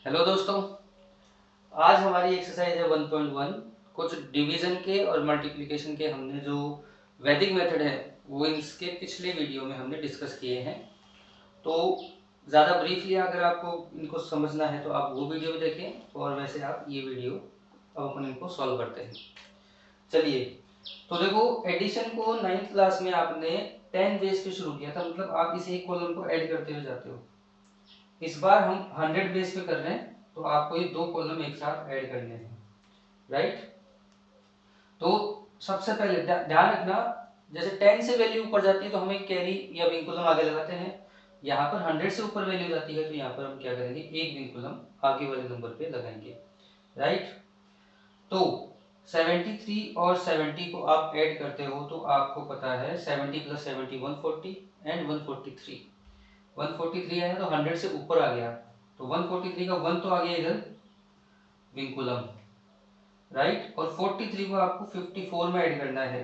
Hello दोस्तों, आज हमारी एक्सरसाइज है 1.1। कुछ डिवीजन के और मल्टीप्लिकेशन के हमने जो वैदिक मेथड है वो इसके पिछले वीडियो में हमने डिस्कस किए हैं। तो ज़्यादा ब्रीफली अगर आपको इनको समझना है तो आप वो वीडियो भी देखें, और वैसे आप ये वीडियो अब अपन इनको सॉल्व करते हैं। चलिए, तो देखो, एडिशन को 9th क्लास में आपने 10 बेस पे शुरू किया था, मतलब आप इस एक कॉलम को ऐड करते हुए जाते हो। इस बार हम 100 बेस पे कर रहे हैं, तो आपको ये दो कॉलम एक साथ ऐड करने हैं, राइट। तो सबसे पहले ध्यान रखना, जैसे 10 से वैल्यू ऊपर जाती है तो हमें कैरी या विंकुलम आगे लगाते हैं। यहाँ पर 100 से ऊपर वैल्यू जाती है तो यहाँ पर हम क्या करेंगे, एक विंकुलम आगे वाले नंबर पे लगाएंगे, राइट। तो 73 और 70 को आप ऐड करते हो तो आपको पता है 70 प्लस 70 140 एंड 143। 143 आया तो 100 से ऊपर आ गया, तो 143 का 1 तो आ गया इधर विंकुलम, राइट। और 43 को आपको 54 में ऐड करना है।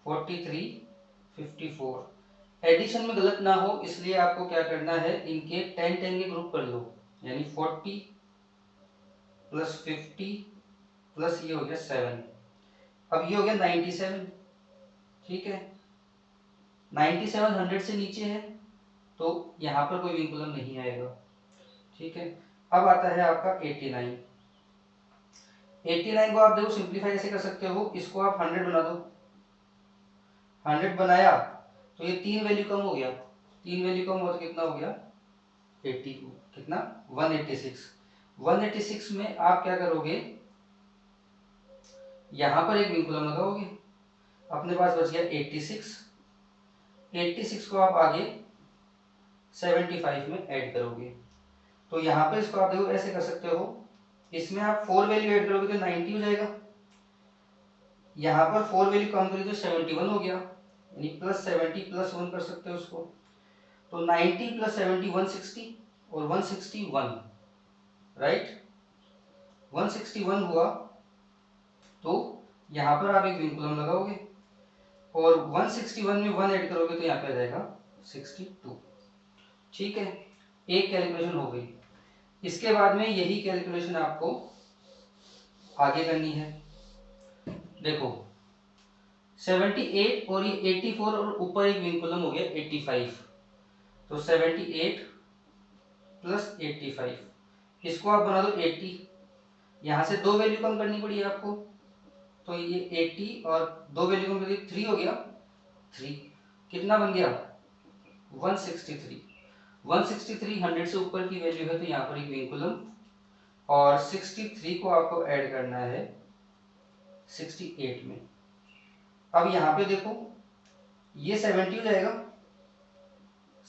43 54 एडिशन में गलत ना हो इसलिए आपको क्या करना है, इनके 10 10 के ग्रुप कर लो, यानी 40 प्लस 50 प्लस ये हो गया 7। अब ये हो गया 97, ठीक है। 97 100 से नीचे है तो यहाँ पर कोई विंकुलम नहीं आएगा, ठीक है। अब आता है आपका 89। 89 को आप देखो सिंप्लीफाई ऐसे कर सकते हो, इसको आप 100 बना दो। 100 बनाया तो ये तीन वैल्यू कम हो गया, तीन वैल्यू कम हुआ तो कितना हो गया 82, कितना 186। 186 में आप क्या करोगे, यहां पर एक विंकुलम लगाओगे, अपने पास बच गया 86। 86 को आप आगे 75 में ऐड करोगे, तो यहाँ पर इसको आप देखो ऐसे कर सकते हो, इसमें आप 4 वैल्यू ऐड करोगे तो 90 हो जाएगा। यहाँ पर 4 वैल्यू कम करी तो 71 हो गया, यानी प्लस 70 प्लस 1 कर सकते हो उसको। तो 90 प्लस 70 160 और 161, राइट। 161 हुआ तो यहाँ पर आप एक विंकुलम लगाओगे और 161 में 1 ऐड करोगे तो यहाँ पे आ जाएगा 62, ठीक है। एक कैलकुलेशन हो गई। इसके बाद में यही कैलकुलेशन आपको आगे करनी है। देखो 78 और ये 84 और ऊपर एक विंकुलम हो गया 85, तो 78 प्लस 85, इसको आप बना दो 80। यहाँ से दो वैल्यू कम करनी पड़ी आपको, तो ये 80 और दो वैल्यू कम करिए 3 हो गया, 3 कितना बन गया 163। 163 100 से ऊपर की वैल्यू है तो यहाँ पर एक विंकुलम, और 63 को आपको ऐड करना है 68 में। अब यहाँ पे देखो ये 70 हो जाएगा,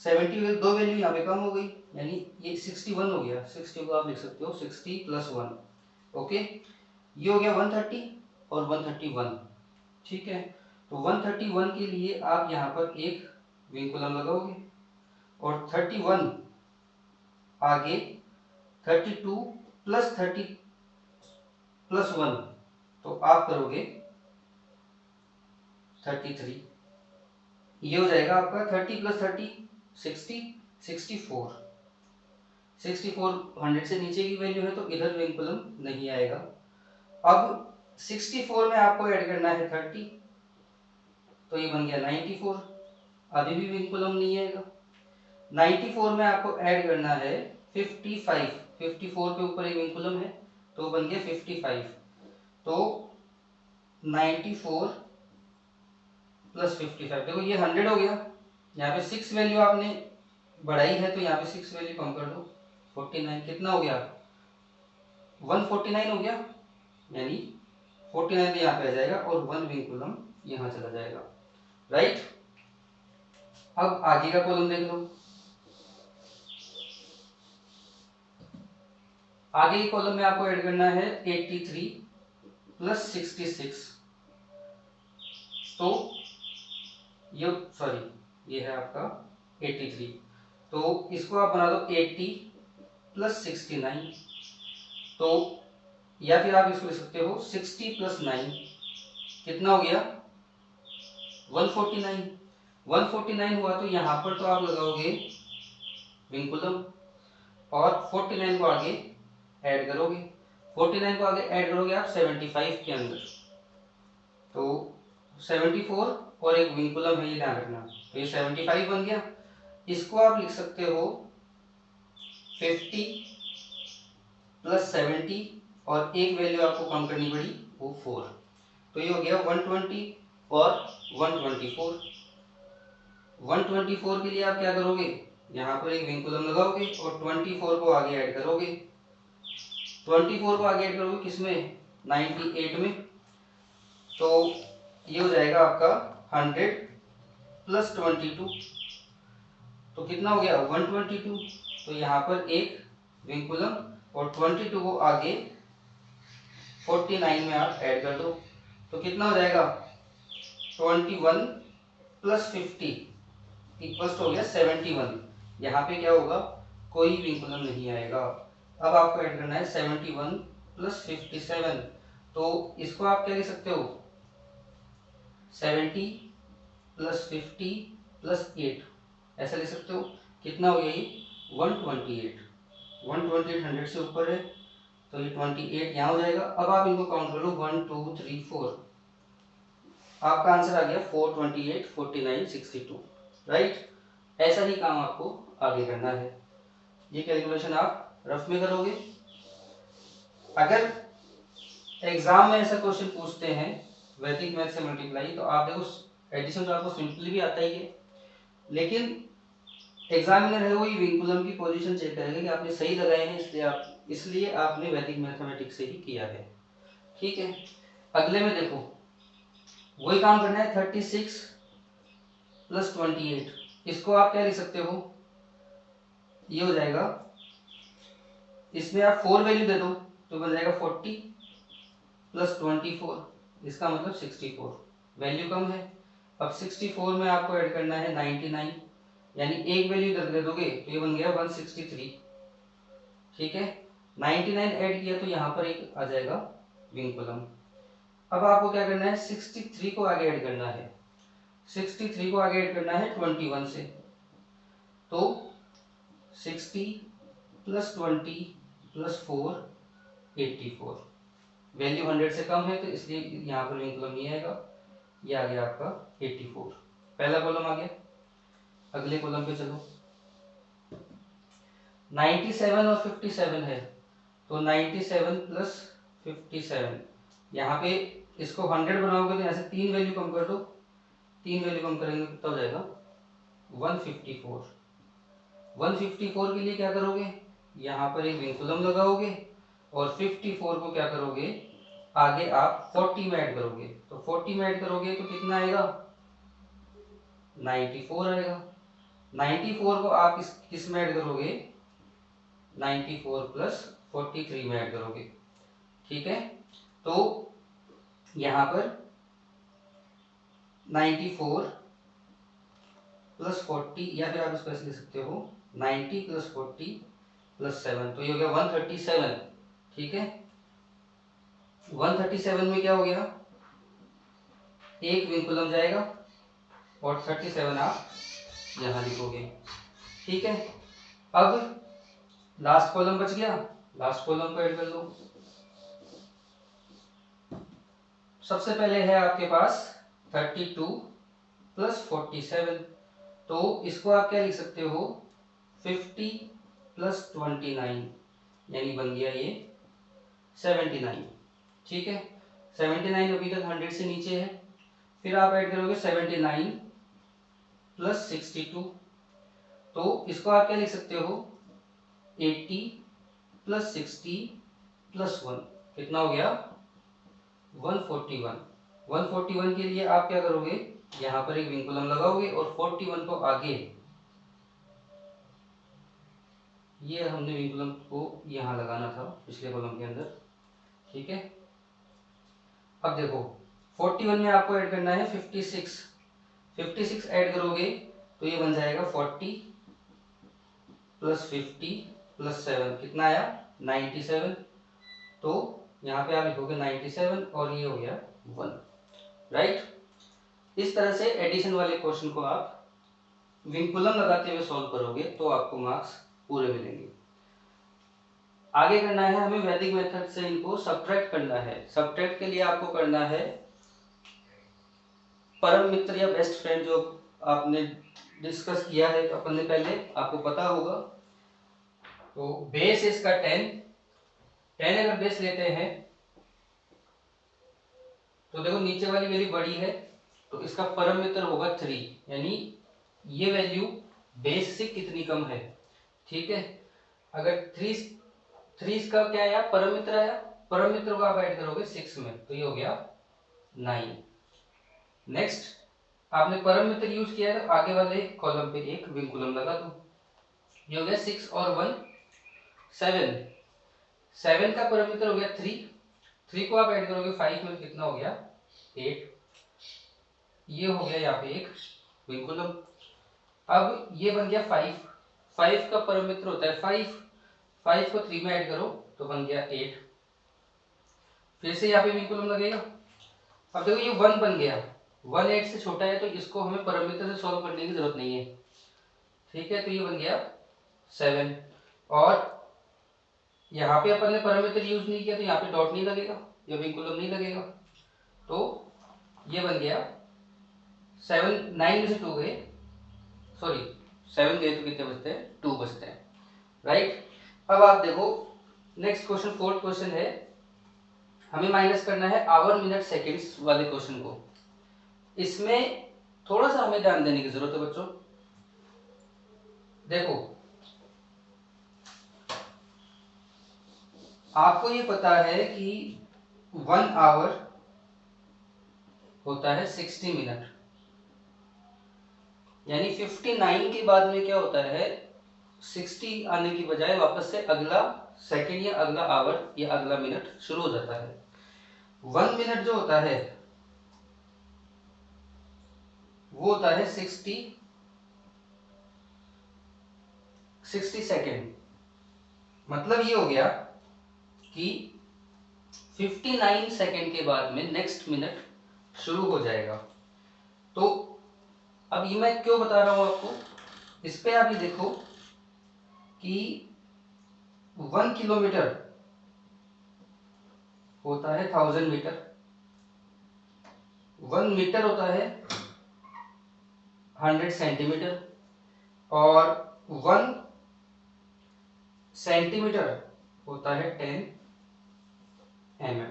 70 दो वैल्यू यहाँ पे कम हो गई, यानी ये 61 हो गया। 60 को आप लिख सकते हो 60 प्लस 1, ओके। ये हो गया 130 और 131, ठीक है। तो 131 के लिए आप यहाँ पर एक विंकुलम लगाओगे और 31 आगे 32 प्लस 30 प्लस 1, तो आप करोगे 33। ये हो जाएगा आपका 30 प्लस 30 60 64। 64 100 से नीचे की वैल्यू है तो इधर विंकुलम नहीं आएगा। अब 64 में आपको ऐड करना है 30, तो ये बन गया 94, अभी भी विंकुलम नहीं आएगा। 94 में आपको ऐड करना है 55, 54 के ऊपर एक विंकुलम है तो बन गया 55, तो 94 प्लस 55, देखो ये 100 हो गया। यहाँ पे 6 वैल्यू आपने बढ़ाई है तो यहाँ पे 6 वैल्यू कम कर दो, 49 कितना हो गया 149 हो गया, यानी 49 यहाँ पे आ जाएगा और 1 विंकुलम यहाँ चला जाएगा, राइट। अब आगे का कॉलम देख लो। आगे के कॉलम में आपको ऐड करना है 83 प्लस 66, तो ये सॉरी ये है आपका 83, तो इसको आप बना दो 80 प्लस 69, तो या फिर आप इसको लिख सकते हो 60 प्लस 9, कितना हो गया 149। 149 हुआ तो यहाँ पर तो आप लगाओगे विंकुलम और 49 को आगे ऐड करोगे, 49 को आगे ऐड करोगे आप 75 के अंदर, तो 74 और एक विंकुलम है, ये ध्यान रखना। तो ये 75 बन गया। इसको आप लिख सकते हो 50 प्लस 70 और एक वैल्यू आपको कम करनी पड़ी वो 4, तो ये हो गया 120 और 124। 124 के लिए आप क्या करोगे, यहाँ पर एक विंकुलम लगाओगे और 24 को आगे ऐड करोगे। 24 को आगे ऐड करोगे किसमें, 98 में, तो ये हो जाएगा आपका 100 प्लस 22, तो कितना हो गया 122। तो यहाँ पर एक विंकुलम और 22 को आगे 49 में आप ऐड कर दो, तो कितना हो जाएगा 21 प्लस 50 इक्वल्स हो गया 71। यहाँ पे क्या होगा, कोई विंकुलम नहीं आएगा। अब आपको ऐड करना है 71 प्लस 57, तो इसको आप क्या लिख सकते हो 70 प्लस 50 प्लस 8, ऐसा लिख सकते हो। कितना हो गया ये 128। 128 100 से ऊपर है, तो ये 28 यहाँ हो जाएगा। अब आप इनको काउंट कर लो 1 2 3 4, आपका आंसर आ गया 428 49 62, राइट। ऐसा ही काम आपको आगे करना है। ये कैलकुलेशन आप रफ में करोगे। अगर एग्जाम में ऐसा क्वेश्चन पूछते हैं वैदिक मैथ से मल्टीप्लाई, तो आप देखो एडिशन तो आपको सिंपली भी आता ही है, लेकिन एग्जामिनर है वो ये विंकुलम की पोजीशन चेक करेगा कि आपने सही लगाए हैं, इसलिए आपने वैदिक मैथमेटिक्स से ही किया है, ठीक है। अगले में देखो वही काम करना है 36 प्लस 28, इसको आप क्या लिख सकते हो, ये हो जाएगा, इसमें आप 4 वैल्यू दे दो तो बन जाएगा 40 प्लस 24, इसका मतलब 64, वैल्यू कम है। अब 64 में आपको ऐड करना है 99, यानी एक वैल्यू इधर दे दोगे तो ये बन गया 163, ठीक है। 99 ऐड किया तो यहाँ पर एक आ जाएगा विंकुलम। अब आपको क्या करना है 63 को आगे ऐड करना है, 63 को आगे ऐड करना है 21 से, तो 60 प्लस 20 प्लस 4 84, वैल्यू 100 से कम है तो इसलिए यहाँ पर विंकुलम नहीं आएगा, ये आ गया आपका 84, पहला कॉलम आ गया। अगले कॉलम पे चलो, 97 और 57 है, तो 97 प्लस 57, यहाँ पे इसको 100 बनाओगे तो यहाँ से 3 वैल्यू कम कर दो, 3 वैल्यू कम करेंगे कितना हो जाएगा 154। 154 के लिए क्या करोगे, यहाँ पर एक विंकुलम लगाओगे और 54 को क्या करोगे आगे आप 40 में ऐड करोगे, तो 40 में ऐड करोगे तो कितना आएगा 94 आएगा। 94 को आप किस में ऐड करोगे 94 प्लस 43 में ऐड करोगे, ठीक है। तो यहाँ पर 94 प्लस 40, या फिर आप इसको ऐसे लिख सकते हो 90 प्लस 40 प्लस 7, तो ये हो गया 137, ठीक है। 137 में क्या हो गया, एक विंकुलम जाएगा और 37 आप यहाँ लिखोगे, ठीक है। अब लास्ट कॉलम बच गया, लास्ट कॉलम को ऐड कर लो। सबसे पहले है आपके पास 32 प्लस 47, तो इसको आप क्या लिख सकते हो 50 प्लस 29, यानी बन गया ये 79, ठीक है। 79 अभी तक 100 से नीचे है, फिर आप ऐड करोगे 79 प्लस 62, तो इसको आप क्या लिख सकते हो 80 प्लस 60 प्लस 1, कितना हो गया 141। 141 के लिए आप क्या करोगे, यहाँ पर एक विंकुलम लगाओगे और 41 को आगे, ये हमने विंकुलम को यहाँ लगाना था पिछले कॉलम के अंदर, ठीक है। अब देखो 41 में आपको ऐड करना है 56, 56 ऐड करोगे तो ये बन जाएगा 40 प्लस 50 प्लस 7, कितना आया 97, तो यहाँ पे आप लिखोगे 97 और ये हो गया 1, राइट। इस तरह से एडिशन वाले क्वेश्चन को आप विंकुलम लगाते हुए सॉल्व करोगे तो आपको मार्क्स पूरे मिलेंगे। आगे करना है हमें वैदिक मेथड से इनको सब्ट्रैक्ट करना है। सब्ट्रैक्ट के लिए आपको करना है परम मित्र या बेस्ट फ्रेंड जो आपने डिस्कस किया है तो अपन ने पहले, आपको पता होगा। तो बेस इसका 10 अगर बेस लेते हैं तो देखो नीचे वाली वैल्यू बड़ी है तो इसका परम मित्र होगा 3, यानी ये वैल्यू बेस से कितनी कम है। ठीक है, अगर 3 इसका क्या आया, परम मित्र आया, परम मित्र को आप ऐड करोगे 6 में तो ये हो गया 9। नेक्स्ट आपने परम मित्र यूज किया है तो आगे वाले कॉलम पे एक विंकुलम लगा दो, ये हो गया 6 और 1 7। 7 का परम मित्र हो गया 3 को आप ऐड करोगे 5 में कितना हो गया 8, ये हो गया यहाँ पे एक विंकुलम। अब ये बन गया 5 का परम मित्र होता है 5 को 3 में ऐड करो तो बन गया 8, फिर से यहाँ पे विंकुलम लगेगा। अब देखो ये 1 बन गया, 1 8 से छोटा है तो इसको हमें परम मित्र से सॉल्व करने की जरूरत नहीं है। ठीक है, तो ये बन गया 7 और यहाँ पे अपन ने परम मित्र यूज नहीं किया तो यहाँ पे डॉट नहीं लगेगा या विंकुलम नहीं लगेगा, तो ये बन गया 7। 9 में से 2 गए, सॉरी 7 गए तो कितने बचते हैं, 2 बचते हैं, राइट। अब आप देखो नेक्स्ट क्वेश्चन, फोर्थ क्वेश्चन है, हमें माइनस करना है आवर मिनट सेकंड्स वाले क्वेश्चन को। इसमें थोड़ा सा हमें ध्यान देने की जरूरत है बच्चों। देखो आपको ये पता है कि 1 आवर होता है 60 मिनट, यानी 59 के बाद में क्या होता है, 60 आने की बजाय वापस से अगला सेकंड या अगला आवर या अगला मिनट शुरू हो जाता है। 1 मिनट जो होता है वो होता है 60 सेकेंड। मतलब ये हो गया कि 59 सेकेंड के बाद में नेक्स्ट मिनट शुरू हो जाएगा। तो अब ये मैं क्यों बता रहा हूं आपको, इस पे आप ये देखो कि 1 किलोमीटर होता है 1000 मीटर, 1 मीटर होता है 100 सेंटीमीटर और 1 सेंटीमीटर होता है 10 mm।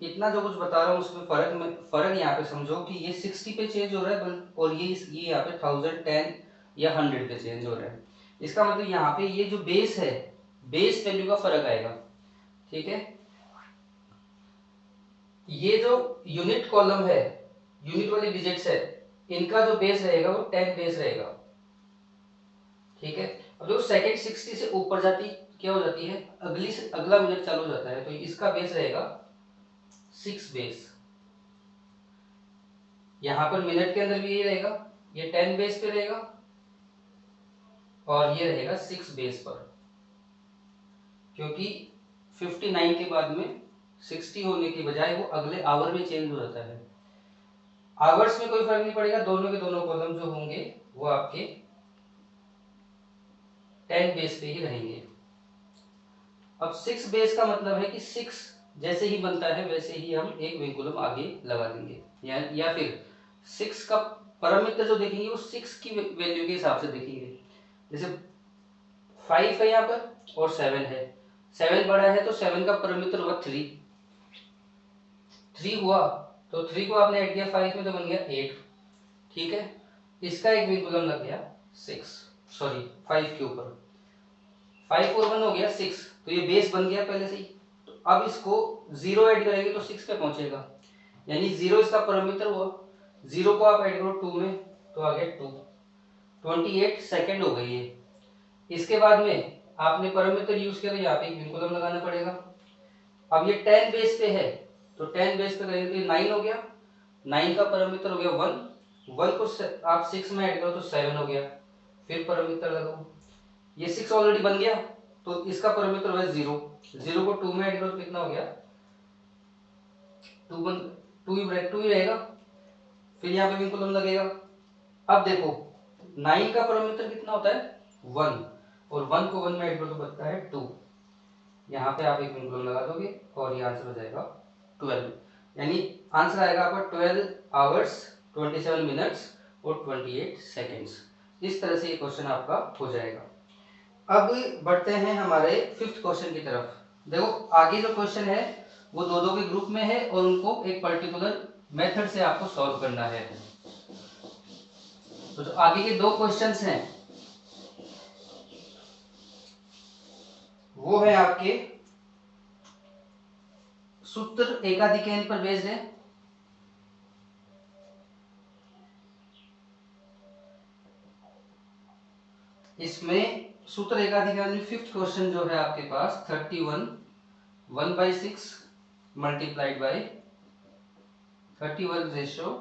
इतना जो कुछ बता रहा हूँ उसमें फर्क यहाँ पे समझो कि ये 60 पे चेंज हो रहा है और ये यहाँ पे 1000 10 या 100 पे चेंज हो रहा है। इसका मतलब यहाँ पे ये जो बेस है, बेस वैल्यू का फर्क आएगा। ठीक है, ये जो यूनिट कॉलम है, यूनिट वाली डिजिट्स है, इनका जो बेस रहेगा वो 10 बेस रहेगा। ठीक है, अब जो सेकंड 60 से ऊपर जाती क्या हो जाती है, अगला मिनट चालू हो जाता है तो इसका बेस रहेगा 6 बेस। यहां पर मिनट के अंदर भी ये रहेगा, ये 10 बेस पे रहेगा और ये रहेगा 6 बेस पर, क्योंकि 59 के बाद में 60 होने की बजाय वो अगले आवर में चेंज हो जाता है। आवर्स में कोई फर्क नहीं पड़ेगा, दोनों के दोनों कॉलम जो होंगे वो आपके 10 बेस पे ही रहेंगे। अब 6 बेस का मतलब है कि 6 जैसे ही बनता है वैसे ही हम एक विंकुलम आगे लगा देंगे, या फिर 6 का परम मित्र जो देखेंगे वो 6 की वैल्यू के हिसाब से देखेंगे। जैसे 5 है यहाँ पर और 7 है, 7 बड़ा है तो 7 का परम मित्र होगा 3 हुआ तो 3 को आपने ऐड किया 5 में तो बन गया 8। ठीक है, इसका एक विंकुलम लग गया 5 के ऊपर, 5 और 1 हो गया 6, तो ये बेस बन गया पहले से ही। तो अब इसको 0 ऐड करेंगे तो 6 पे पहुंचेगा, यानी 0 इसका परम मित्र हुआ, 0 को आप ऐड करो 2 में तो आ गया 2, 28 सेकेंड हो गई है। इसके बाद में आपने परम मित्र यूज किया तो यहाँ पे एक विंकुलम लगाना पड़ेगा। अब ये 10 बेस पे है तो 10 बेस पे करेंगे तो 9 हो गया, 9 का परम मित्र हो गया 1 को आप 6 में ऐड करो तो 7 हो गया, फिर परम मित्र लगाओ, ये 6 ऑलरेडी बन गया तो इसका परम मित्र हो गया 0 को 2 में ऐड करो तो कितना हो गया 2 ही रहेगा, फिर यहाँ पे विंकुलम लगेगा। अब देखो 9 का परम मित्र कितना होता है 1 और 1 को 1 में ऐड करो तो बनता है 2, यहाँ पे आप एक मिनट लगा दोगे और ये आंसर हो जाएगा 12, यानी आंसर आएगा आपका 12 आवर्स 27 मिनट्स और 28 सेकेंड्स। इस तरह से ये क्वेश्चन आपका हो जाएगा। अब बढ़ते हैं हमारे फिफ्थ क्वेश्चन की तरफ। देखो आगे जो क्वेश्चन है वो दो दो के ग्रुप में है और उनको एक पर्टिकुलर मेथड से आपको सॉल्व करना है। तो जो आगे के दो क्वेश्चंस हैं वो है आपके सूत्र एकाधिक पर बेस्ड है। इसमें सूत्र एकाधिक में फिफ्थ क्वेश्चन जो है आपके पास 31 1/6 मल्टीप्लाइड बाय 31 रेशो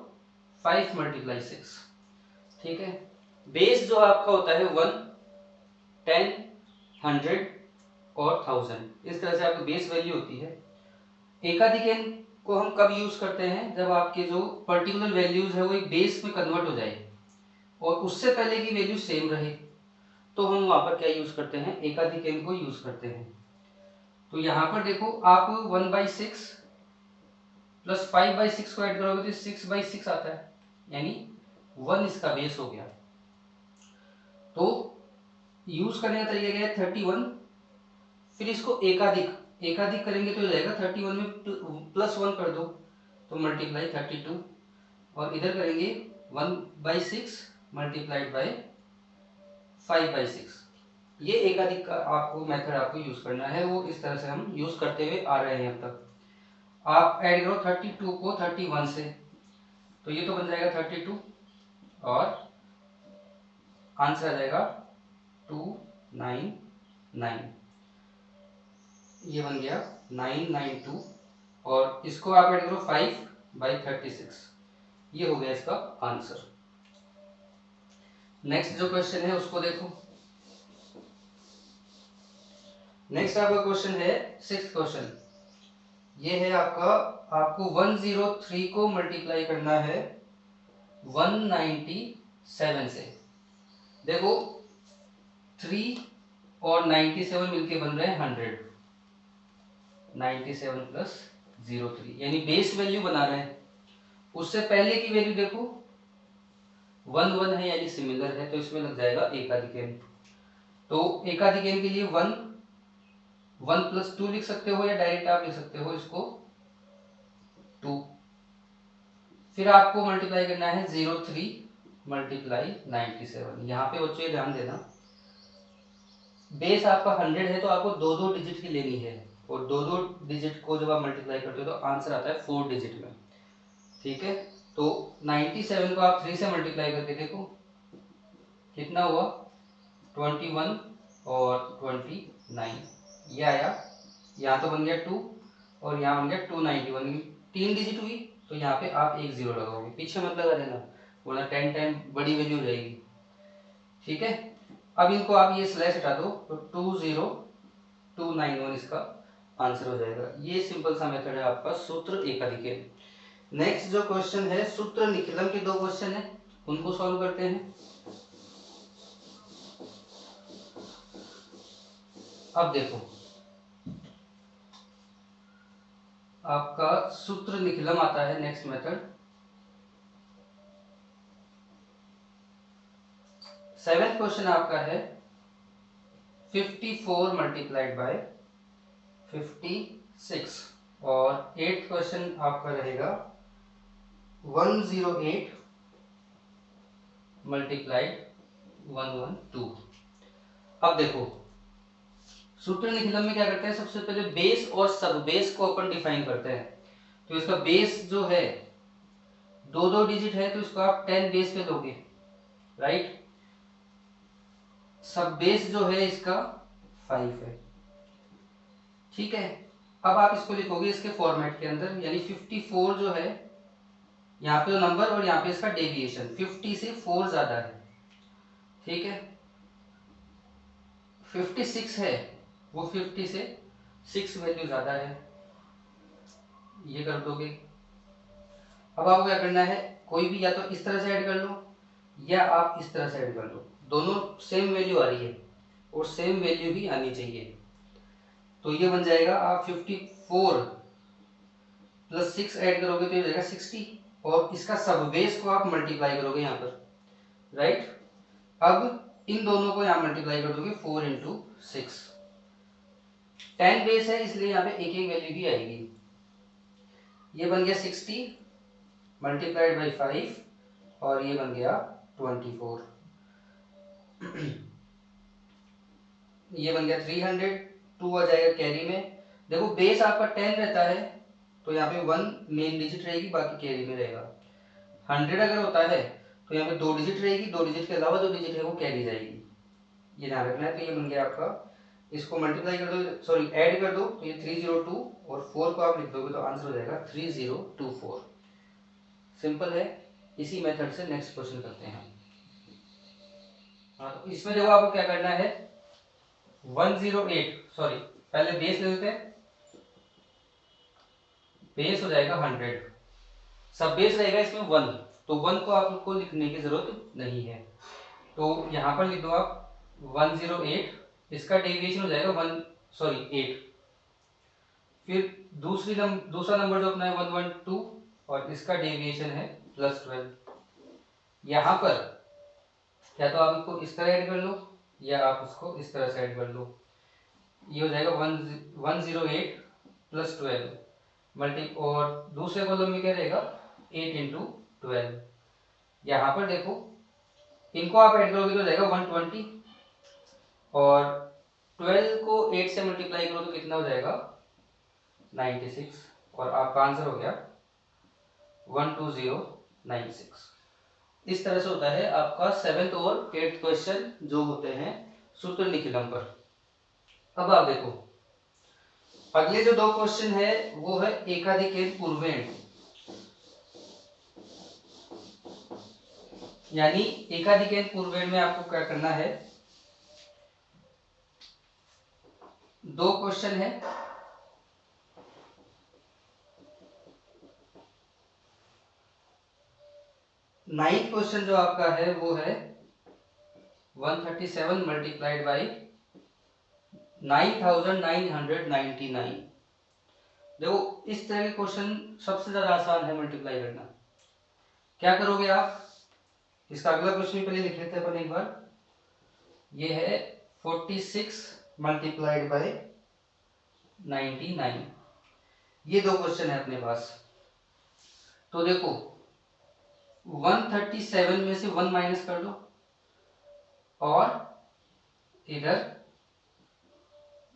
5 मल्टीप्लाई 6। ठीक है, बेस जो आपका होता है 1 10 100 और 1000, इस तरह से आपकी बेस वैल्यू होती है। एकाधिक को हम कब यूज करते हैं, जब आपके जो पर्टिकुलर वैल्यूज है वो एक बेस में कन्वर्ट हो जाए और उससे पहले की वैल्यू सेम रहे, तो हम वहां पर क्या यूज करते हैं, एकाधिक को यूज करते हैं। तो यहां पर देखो आप 1/6 प्लस 5/6 को ऐड करोगे तो 6/6 आता है, यानी 1 इसका बेस हो गया। तो यूज करने का तरीका क्या है, 31, फिर इसको एकाधिक करेंगे तो हो जाएगा 31 में प्लस 1 कर दो तो मल्टीप्लाई 32, और इधर करेंगे 1/6 मल्टीप्लाइड बाय 5/6। ये एकाधिक का आपको मेथड आपको यूज करना है, वो इस तरह से हम यूज करते हुए आ रहे हैं अब तक। आप ऐड करो 32 को 31 से, तो ये तो बन जाएगा 32 और आंसर आ जाएगा 299, ये बन गया 992, और इसको आप ऐड करो 5/36, ये हो गया इसका आंसर। नेक्स्ट जो क्वेश्चन है उसको देखो। नेक्स्ट आपका क्वेश्चन है सिक्स्थ क्वेश्चन। ये है आपको 103 को मल्टीप्लाई करना है 197 से। देखो 3 और 97 मिलके बन रहे हैं 100, 97 प्लस 03, यानी बेस वैल्यू बना रहे हैं। उससे पहले की वैल्यू देखो 1 1 है, यानी सिमिलर है, तो इसमें लग जाएगा एकाधिक। तो एकाधिक के लिए 1 1 प्लस 2 लिख सकते हो, या डायरेक्ट आप लिख सकते हो इसको 2। फिर आपको मल्टीप्लाई करना है 03 मल्टीप्लाई 97। यहाँ पे बच्चों ध्यान देना, बेस आपका 100 है तो आपको दो दो डिजिट की लेनी है, और दो दो डिजिट को जब आप मल्टीप्लाई करते हो तो आंसर आता है 4 डिजिट में। ठीक है, तो 97 को आप 3 से मल्टीप्लाई करके देखो कितना हुआ, 21 और 29, ये आया। यहाँ तो बन गया 2 और यहाँ बन गया 291, 3 डिजिट हुई, तो यहाँ पे आप एक 0 लगाओगे, पीछे मत लगा देना वरना 10 टाइम बड़ी वैल्यू हो जाएगी। ठीक है, अब इनको आप ये स्लैश हटा दो तो 20291 इसका आंसर हो जाएगा। ये सिंपल सा मेथड है आपका सूत्र एकाधिक। नेक्स्ट जो क्वेश्चन है सूत्र निखिलम के दो क्वेश्चन है, उनको सॉल्व करते हैं। अब देखो आपका सूत्र निखिलम आता है, नेक्स्ट मेथड 7th क्वेश्चन आपका है 54 मल्टीप्लाइड बाय 56, और 8th क्वेश्चन आपका रहेगा 108 मल्टीप्लाइड 112। अब देखो सूत्र निखिलम में क्या करते हैं, सबसे पहले बेस और सब बेस को अपन डिफाइन करते हैं। तो इसका बेस जो है दो दो डिजिट है, तो इसको आप 10 बेस पे दोगे, राइट। सब बेस जो है इसका 5 है। ठीक है, अब आप इसको लिखोगे इसके फॉर्मेट के अंदर, यानी 54 जो है यहाँ पे नंबर और यहाँ पे इसका डेविएशन 50 से 4 ज्यादा है। ठीक है, 56 है वो 50 से 6 वैल्यू ज्यादा है, ये कर दोगे। अब आपको क्या करना है, कोई भी या तो इस तरह से ऐड कर लो या आप इस तरह से ऐड कर लो, दोनों सेम वैल्यू आ रही है और सेम वैल्यू भी आनी चाहिए। तो ये बन जाएगा, आप 54 प्लस 6 ऐड करोगे तो ये हो जाएगा 60, और इसका सब बेस को आप मल्टीप्लाई करोगे यहाँ पर, राइट। अब इन दोनों को यहाँ मल्टीप्लाई कर दोगे 4 इंटू 6, 10 बेस है इसलिए यहाँ पे एक एक वैल्यू भी आएगी। ये बन गया 60 मल्टीप्लाइड बाई 5, और ये बन गया 24, ये बन गया 300, 2 आ जाएगा कैरी में। देखो बेस आपका 10 रहता है तो यहाँ पे 1 मेन डिजिट रहेगी, बाकी कैरी में रहेगा। 100 अगर होता है तो यहाँ पे 2 डिजिट रहेगी, 2 डिजिट के अलावा 2 डिजिट है वो कैरी जाएगी, ये ध्यान रखना है। तो ये बन गया आपका, इसको मल्टीप्लाई कर दो, सॉरी ऐड कर दो, तो ये 302, और 4 को आप लिख दोगे तो आंसर हो जाएगा 3024। सिंपल है। इसी मेथड से नेक्स्ट क्वेश्चन करते हैं। हाँ, तो इसमें देखो आपको क्या करना है, 108, सॉरी पहले बेस ले लेते हैं, बेस हो जाएगा 100, सब बेस रहेगा इसमें 1, तो 1 को आपको लिखने की जरूरत नहीं है, तो यहाँ पर लिख दो आप 108, इसका डेविएशन हो जाएगा 8, फिर दूसरा नंबर जो अपना है 112, और इसका डेविएशन है +12। यहाँ पर या तो आप इसको इस तरह ऐड कर लो, या आप उसको इस तरह से ऐड कर लो, ये हो जाएगा 108 + 12 मल्टी, और दूसरे कॉलम में क्या रहेगा 8 इंटू 12। यहाँ पर देखो इनको आप ऐड करोगे तो हो जाएगा 120, और 12 को 8 से मल्टीप्लाई करो तो कितना हो जाएगा 96, और आपका आंसर हो गया 12096। इस तरह से होता है आपका 7th और 8th क्वेश्चन जो होते हैं सूत्र निखिलम पर। अब आप देखो अगले जो 2 क्वेश्चन है वो है एकाधिकेन पूर्वेण, यानी एकाधिकेन पूर्वेण में आपको क्या करना है, 2 क्वेश्चन है, नाइन्थ क्वेश्चन जो आपका है वो है 137 मल्टीप्लाइड बाई 9999। देखो इस तरह के क्वेश्चन सबसे ज्यादा आसान है मल्टीप्लाई करना। क्या करोगे आप, इसका अगला क्वेश्चन पहले लिख लेते हैं अपन एक बार। ये है 46 मल्टीप्लाइड बाई 99, ये 2 क्वेश्चन है अपने पास। तो देखो 137 में से 1 माइनस कर दो, और इधर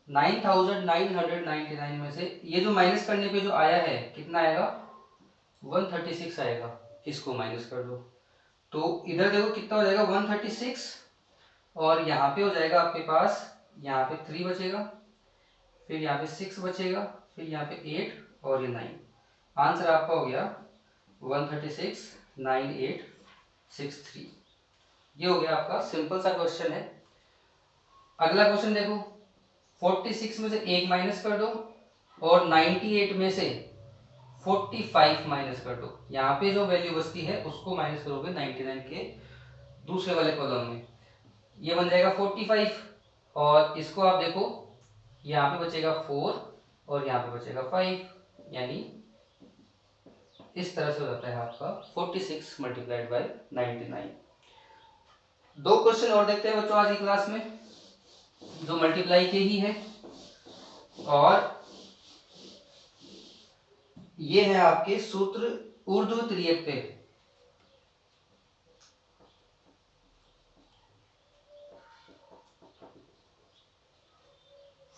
9999 में से ये जो माइनस करने पे जो आया है कितना आएगा 136 आएगा, इसको माइनस कर दो, तो इधर देखो कितना हो जाएगा 136, और यहाँ पे हो जाएगा आपके पास, यहाँ पे 3 बचेगा, फिर यहाँ पे 6 बचेगा, फिर यहाँ पे 8 और ये 9। आंसर आपका हो गया 1369863। ये हो गया आपका, सिंपल सा क्वेश्चन है। अगला क्वेश्चन देखो 46 में से 1 माइनस कर दो, और 98 में से 45 माइनस कर दो। यहाँ पे जो वैल्यू बचती है उसको माइनस करोगे 99 के दूसरे वाले कॉलम में, ये बन जाएगा 45, और इसको आप देखो यहाँ पे बचेगा 4 और यहाँ पे बचेगा 5, यानी इस तरह से हो जाता है आपका 46 मल्टीप्लाइड बाई 99। 2 क्वेश्चन और देखते हैं बच्चों आज की क्लास में, जो मल्टीप्लाई के ही है, और ये है आपके सूत्र ऊर्ध्व त्रियक पे।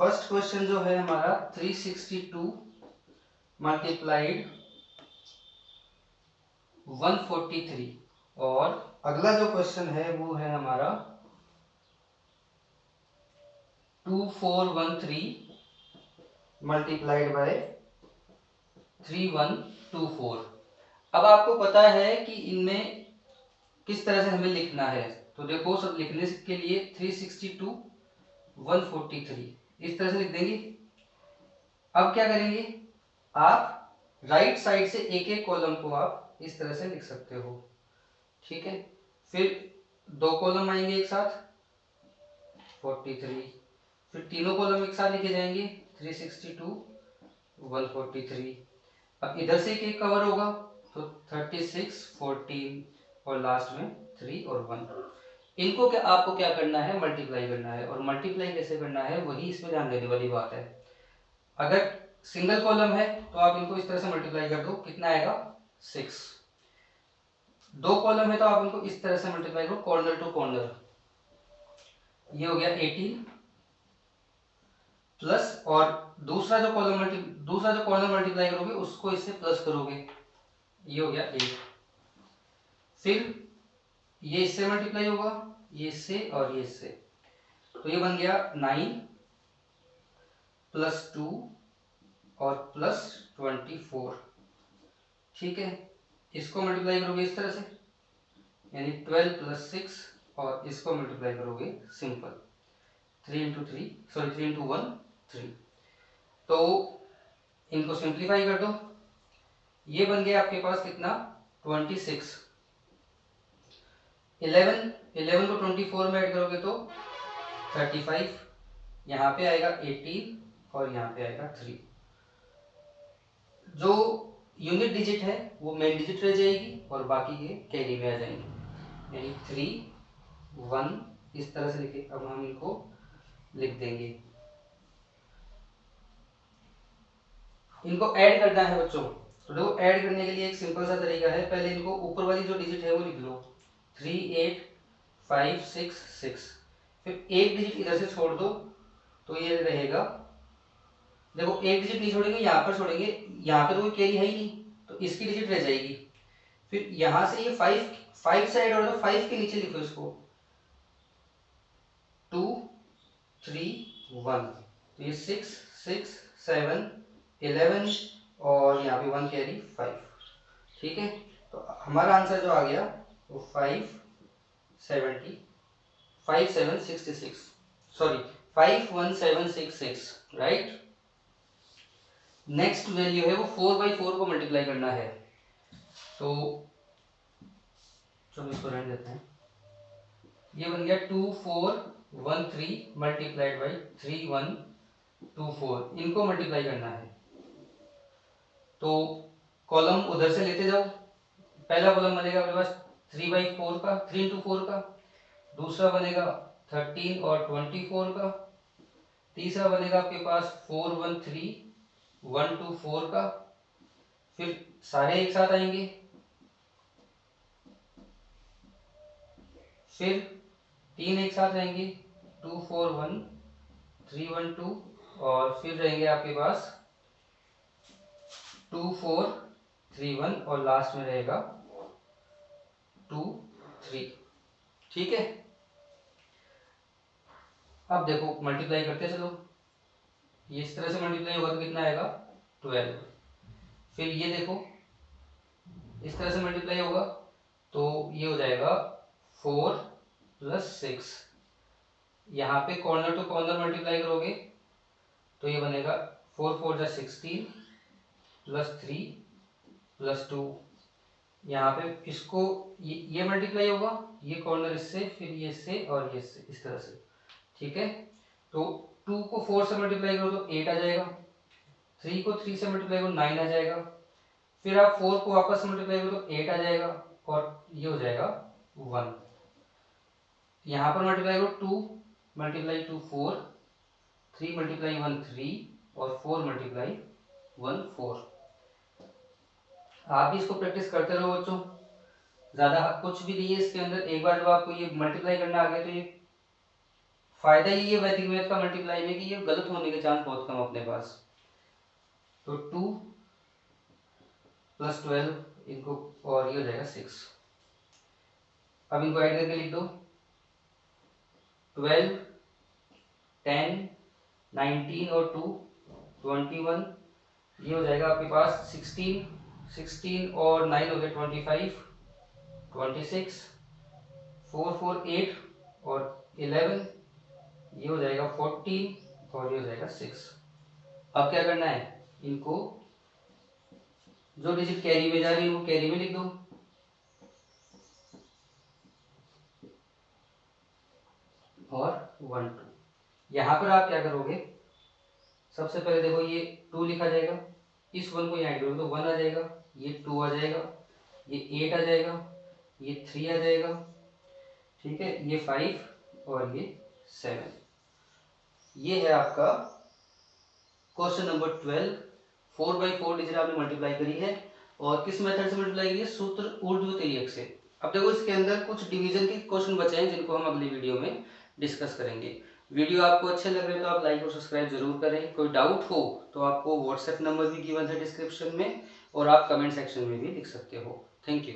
फर्स्ट क्वेश्चन जो है हमारा 362 मल्टीप्लाइड 143, और अगला जो क्वेश्चन है वो है हमारा 2413 मल्टीप्लाइड बाय 3124। अब आपको पता है कि इनमें किस तरह से हमें लिखना है, तो देखो सब लिखने के लिए 362 143 इस तरह से लिख देंगे। अब क्या करेंगे, आप राइट साइड से एक एक कॉलम को आप इस तरह से लिख सकते हो, ठीक है। फिर 2 कॉलम आएंगे एक साथ 43, फिर तीनों कॉलम एक साथ लिखे जाएंगे 362, 143। अब इधर से एक कवर होगा तो 36, 14 और लास्ट में 3 और 1। इनको क्या आपको क्या करना है, मल्टीप्लाई करना है। और मल्टीप्लाई कैसे करना है वही इसमें ध्यान देने वाली बात है। अगर सिंगल कॉलम है तो आप इनको इस तरह से मल्टीप्लाई कर दो, कितना आएगा 6। दो कॉलम है तो आप इनको इस तरह से मल्टीप्लाई करो कॉर्नर टू कॉर्नर, ये हो गया 18 प्लस, और दूसरा जो कॉर्नर मल्टीप्लाई करोगे उसको इससे प्लस करोगे, ये हो गया 8। फिर ये इससे मल्टीप्लाई होगा, ये इससे और ये इससे, तो ये बन गया 9 प्लस 2 और प्लस 24। ठीक है, इसको मल्टीप्लाई करोगे इस तरह से, यानी 12 प्लस 6, और इसको मल्टीप्लाई करोगे सिंपल 3 इंटू 1 3। तो इनको सिंप्लीफाई कर दो, ये बन गया आपके पास कितना 26। 11 को 24 में ऐड करोगे तो 35, यहाँ पे आएगा 18 और यहाँ पे आएगा 3। जो यूनिट डिजिट है वो मेन डिजिट रह जाएगी और बाकी के कैरी में आ जाएंगे, यानी 3 1 इस तरह से लिखे। अब हम इनको लिख देंगे, इनको ऐड करना है बच्चों। तो देखो ऐड करने के लिए एक सिंपल सा तरीका है, पहले इनको ऊपर वाली जो डिजिट है वो लिख लो 3 8 5 6 6, फिर एक डिजिट इधर से छोड़ दो तो ये रहेगा, देखो एक डिजिट नहीं छोड़ेंगे, यहाँ पर छोड़ेंगे, यहाँ पे तो कोई कैरी है ही नहीं तो इसकी डिजिट रह जाएगी। फिर यहां से ये 5 से ऐड हो तो 5 के नीचे लिखो इसको 2 3 1, तो ये 6 6 7 11 और यहाँ पे 1 कैरी 5। ठीक है, तो हमारा आंसर जो आ गया वो 51766, सॉरी 51766, राइट। नेक्स्ट वैल्यू है वो 4/4 को मल्टीप्लाई करना है, तो चलो इसको रहने देते हैं। ये बन गया 2413 मल्टीप्लाइड बाई 3124, इनको मल्टीप्लाई करना है। तो कॉलम उधर से लेते जाओ, पहला कॉलम बनेगा आपके पास 3/4 का, 3 इंटू 4 का, दूसरा बनेगा 13 और 24 का, तीसरा बनेगा आपके पास 413124 का, फिर सारे एक साथ आएंगे, फिर 3 एक साथ रहेंगे 241312, और फिर रहेंगे आपके पास 2431 और लास्ट में रहेगा 23। ठीक है, अब देखो मल्टीप्लाई करते चलो, ये इस तरह से मल्टीप्लाई होगा तो कितना आएगा 12। फिर ये देखो इस तरह से मल्टीप्लाई होगा तो ये हो जाएगा 4 प्लस 6, यहाँ पे कॉर्नर टू कॉर्नर मल्टीप्लाई करोगे तो ये बनेगा 4 4 जा 16 प्लस 3 प्लस 2, यहाँ पे इसको ये मल्टीप्लाई होगा, ये कॉर्नर इससे, फिर ये इससे और ये इससे, इस तरह से। ठीक है, तो 2 को 4 से मल्टीप्लाई करो तो 8 आ जाएगा, 3 को 3 से मल्टीप्लाई करो 9 आ जाएगा, फिर आप 4 को वापस मल्टीप्लाई करो तो 8 आ जाएगा और ये हो जाएगा 1। यहाँ पर मल्टीप्लाई करो 2 मल्टीप्लाई 2 4, 3 मल्टीप्लाई 1 3 और 4 मल्टीप्लाई 1 4। आप भी इसको प्रैक्टिस करते रहो बच्चों, ज्यादा कुछ भी नहीं है इसके अंदर। एक बार जब आपको ये मल्टीप्लाई करना आ गया तो ये फायदा ही है वैदिक मैथ का मल्टीप्लाई में कि ये गलत होने के चांस बहुत कम अपने पास। तो 2 प्लस 12 इनको, और ये हो जाएगा 6। अब इनको ऐड करके लिख दो 12 10 19 और 2 21, ये हो जाएगा आपके पास 16 और 9 हो गए 25 26 4 4 8 और 11, ये हो जाएगा 14 और ये हो जाएगा 6। अब क्या करना है, इनको जो डिजिट कैरी में जा रही है वो कैरी में लिख दो, और 1 2। यहां पर आप क्या करोगे, सबसे पहले देखो ये 2 लिखा जाएगा, इस 1 को यहाँ ऐड करोगे तो 1 आ जाएगा, ये 2 आ जाएगा, ये 8 आ जाएगा, ये 3 आ जाएगा, ठीक है, ये 5 और ये 7। ये है आपका क्वेश्चन नंबर 12। 4/4 डिजिट आपने मल्टीप्लाई करी है और किस मेथड से मल्टीप्लाई करी है? सूत्र ऊर्ध्व तिर्यक से। अब देखो इसके अंदर कुछ डिवीजन के क्वेश्चन बचे हैं जिनको हम अगली वीडियो में डिस्कस करेंगे। वीडियो आपको अच्छे लग रहे हैं तो आप लाइक और सब्सक्राइब जरूर करें। कोई डाउट हो तो आपको व्हाट्सएप नंबर भी गिवन है डिस्क्रिप्शन में और आप कमेंट सेक्शन में भी लिख सकते हो। Thank you.